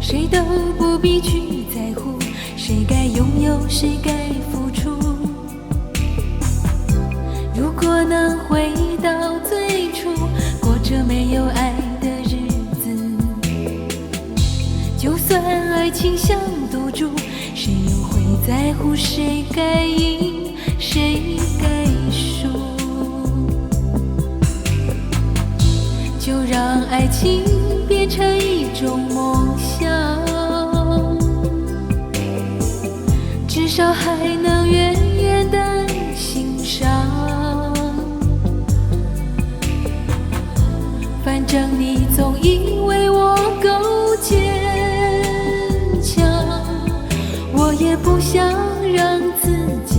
谁都不必去在乎，谁该拥有，谁该付出。如果能回到最初，过着没有爱的日子，就算爱情像赌注，谁又会在乎谁该赢，谁该输？就让爱情变成一种梦想，至少还能远远地欣赏。反正你总以为我够坚强，我也不想让自己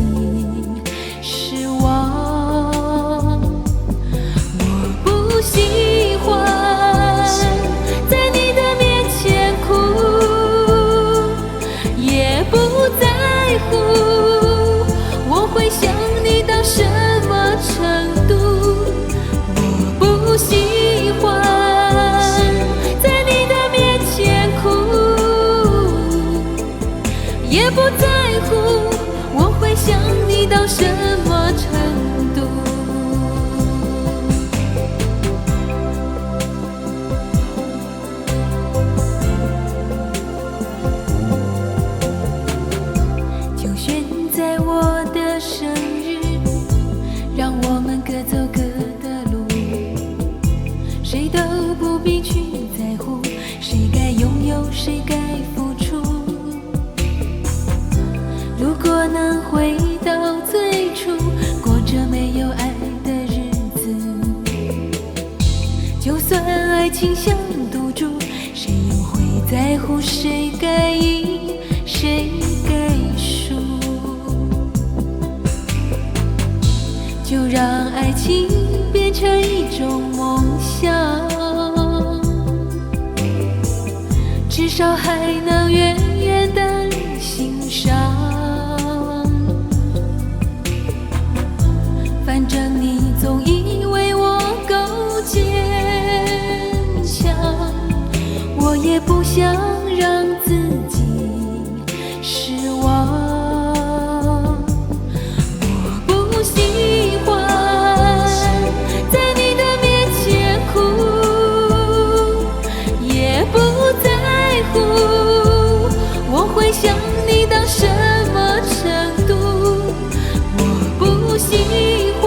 失望。我不喜欢在你的面前哭，也不在乎我会想你到什么程度。我不喜欢在你的面前哭，也不在乎我会想你到什么程度。就选在我的生日，让我们各走各的路，谁都不必去在乎，谁该拥有，谁该付出。如果能回到最初，过着没有爱的日子，就算爱情像赌注，谁又会在乎谁该赢，谁该输？就让爱情变成一种梦想，至少还能远远地欣赏。反正你总以为我够坚强，我也不想让自己失望。我不喜欢在你的面前哭，也不在乎我会想你到什么程度。我不喜欢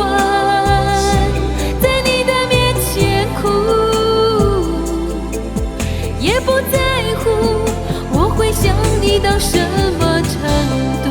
在你的面前哭，也不在乎我会想你到什么程度。